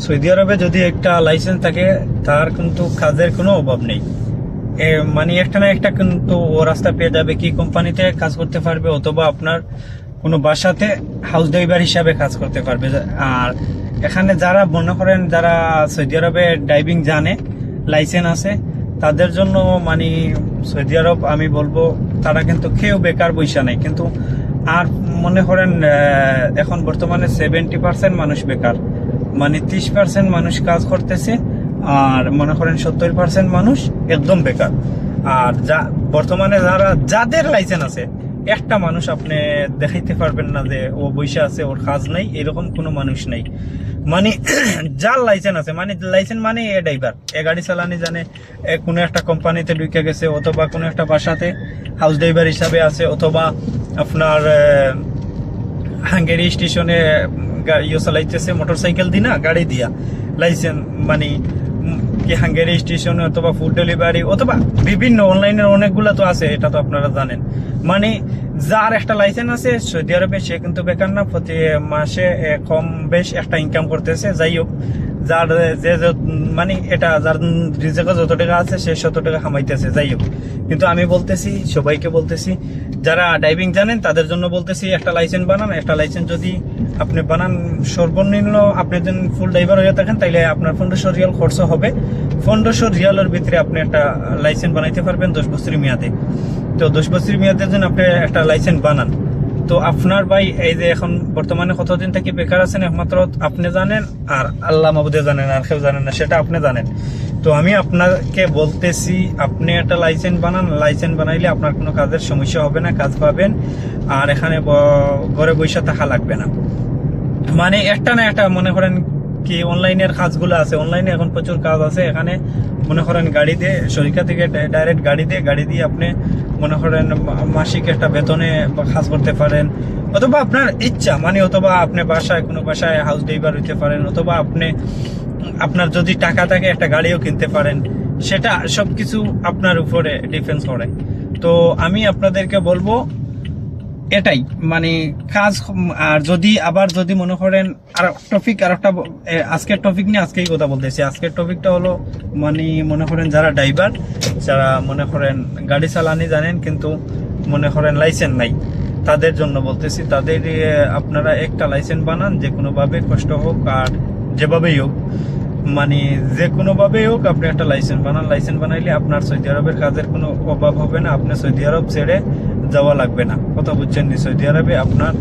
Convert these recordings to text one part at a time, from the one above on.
Saudi আরবে যদি একটা লাইসেন্স থাকে তার কিন্তু কাজের কোনো অভাব নেই। মানে একটা না একটা কিন্তু ও রাস্তা পেয়ে যাবে, কি কোম্পানিতে কাজ করতে পারবে অথবা আপনার কোনো বাসাতে হাউস ড্রাইভার হিসাবে কাজ করতে পারবে। আর এখানে যারা মনে করেন যারা সৌদি আরবে ড্রাইভিং জানে, লাইসেন্স আছে, তাদের জন্য মানে সৌদি আরব আমি বলবো তারা কিন্তু কেউ বেকার বৈশা নাই। কিন্তু আর মনে করেন এখন বর্তমানে 70% মানুষ বেকার, মানে 30% মানুষ কাজ করতেছে, আর মনে করেন 70% মানুষ একদম বেকার। আর যা বর্তমানে যাদের লাইসেন্স আছে, একটা মানুষ আপনি দেখাইতে পারবেন না যে ও বৈশা আছে, ওর কাজ নাই, এরকম কোনো মানুষ নাই। মানে যার লাইসেন্স আছে, মানে লাইসেন্স মানে এ ড্রাইভার, এ গাড়ি চালানি জানে, কোনো একটা কোম্পানিতে ঢুকে গেছে, অথবা কোনো একটা বাসাতে হাউস ড্রাইভার হিসাবে আছে, অথবা আপনার হাঙ্গেরি স্টেশনে ইয়ে চালাইতেছে মোটরসাইকেল দি না গাড়ি দিয়া লাইসেন্স, মানে কি হাঙ্গেরি স্টেশনে অথবা ফুড ডেলিভারি অথবা বিভিন্ন অনলাইনের অনেকগুলো তো আছে, এটা তো আপনারা জানেন। মানে যার একটা লাইসেন্স আছে সৌদি আরবে সে কিন্তু বেকার না, প্রতি মাসে কম বেশ একটা ইনকাম করতেছে। যাই হোক, যার যে মানে এটা যার রিজেকে যত টাকা আছে সে শত টাকা কামাইতেছে। যাই হোক, কিন্তু আমি বলতেছি, সবাইকে বলতেছি, যারা ড্রাইভিং জানেন তাদের জন্য বলতেছি, একটা লাইসেন্স বানান। একটা লাইসেন্স যদি আপনি বানান, সর্বনিম্ন আপনি যদি ফুল ড্রাইভার হয়ে থাকেন তাইলে আপনার 1500 রিয়াল খরচ হবে। 1500 রিয়ালের ভিতরে আপনি একটা লাইসেন্স বানাইতে পারবেন 10 বছরের মেয়াদে। তো 10 বছরের মেয়াদের জন্য আপনি একটা লাইসেন্স বানান। তো আপনার ভাই এই যে এখন বর্তমানে কতদিন থেকে বেকার আছেন একমাত্র আপনি জানেন, আর আল্লাহ মাহবুদে জানেন, আর কেউ জানেন না, সেটা আপনি জানেন। তো আমি আপনাকে বলতেছি, আপনি একটা লাইসেন্স বানান। লাইসেন্স বানাইলে আপনার কোনো কাজের সমস্যা হবে না, কাজ পাবেন, আর এখানে ঘরে বসে থাকা লাগবে না। মানে একটা না একটা মনে করেন কি অনলাইনের কাজগুলো আছে, অনলাইনে এখন প্রচুর কাজ আছে। এখানে মনে করেন গাড়ি দিয়ে শরিকা থেকে ডাইরেক্ট গাড়ি দিয়ে আপনি মনে করেন মাসিক একটা বেতনে কাজ করতে পারেন, অথবা আপনার ইচ্ছা, মানে অথবা আপনি কোনো বাসায় হাউস ড্রাইভার হইতে পারেন, অথবা আপনার যদি টাকা থাকে একটা গাড়িও কিনতে পারেন। সেটা সবকিছু আপনার উপরে ডিপেন্ড করে। তো আমি আপনাদেরকে বলবো এটাই, মানে কাজ। আর যদি মনে করেন আর একটা আজকের টপিক নিয়ে আজকেই কথা বলতেছি। আজকের টপিকটা হলো মানে মনে করেন যারা ড্রাইভার, যারা মনে করেন গাড়ি চালানি জানেন কিন্তু মনে করেন লাইসেন্স নাই, তাদের জন্য বলতেছি। তাদের আপনারা একটা লাইসেন্স বানান, যে কোনোভাবে কষ্ট হোক আর যেভাবেই হোক, মানে যে কোনোভাবেই হোক আপনি একটা লাইসেন্স বানান। লাইসেন্স বানাইলে আপনার সৌদি আরবের কাজের কোনো অভাব হবে না, আপনি সৌদি আরব ছেড়ে যাওয়া লাগবে না। কথা বুঝছেন নি? সৌদি আরবে আপনার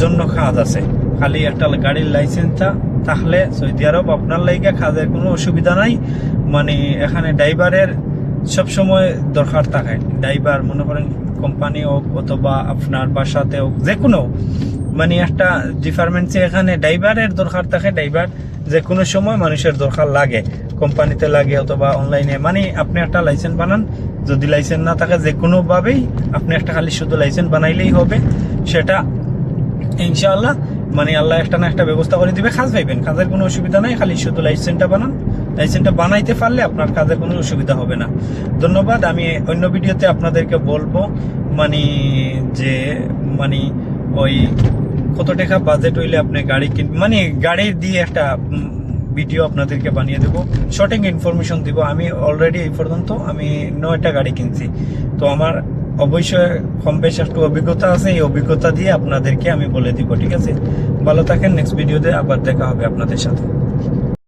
জন্য কাজ আছে, খালি একটা গাড়ির লাইসেন্সটা থাকলে সৌদি আরব আপনার লাইগা কাজের কোনো অসুবিধা নাই। মানে এখানে ড্রাইভারের সবসময় দরকার থাকে। ড্রাইভার মনে করেন কোম্পানি হোক অথবা আপনার বাসাতে হোক, যে কোনো মানে একটা ডিপার্টমেন্টসে এখানে ড্রাইভারের দরকার থাকে। ড্রাইভার যে কোনো সময় মানুষের দরকার লাগে, কোম্পানিতে লাগে অথবা অনলাইনে। মানে আপনি একটা লাইসেন্স বানান, যদি লাইসেন্স না থাকে যে কোনোভাবেই আপনি একটা খালি শুধু লাইসেন্স বানাইলেই হবে। সেটা ইনশাআল্লাহ মানে আল্লাহ একটা না একটা ব্যবস্থা করে দিবে, কাজ পাইবেন, কাজের কোনো অসুবিধা নাই। খালি শুধু লাইসেন্সটা বানান, লাইসেন্সটা বানাইতে পারলে আপনার কাজের কোনো অসুবিধা হবে না। ধন্যবাদ। আমি অন্য ভিডিওতে আপনাদেরকে বলবো মানে যে মানে ওই কত টাকা বাজেট হইলে আপনি গাড়ি মানে গাড়ি দিয়ে একটা ভিডিও আপনাদেরকে বানিয়ে দেবো, শর্টিং ইনফরমেশন দিব। আমি অলরেডি এই পর্যন্ত আমি 9টা গাড়ি কিনছি, তো আমার অবশ্যই কম বেশ একটু অভিজ্ঞতা আছে। এই অভিজ্ঞতা দিয়ে আপনাদেরকে আমি বলে দিব। ঠিক আছে, ভালো থাকেন। নেক্সট ভিডিওতে আবার দেখা হবে আপনাদের সাথে।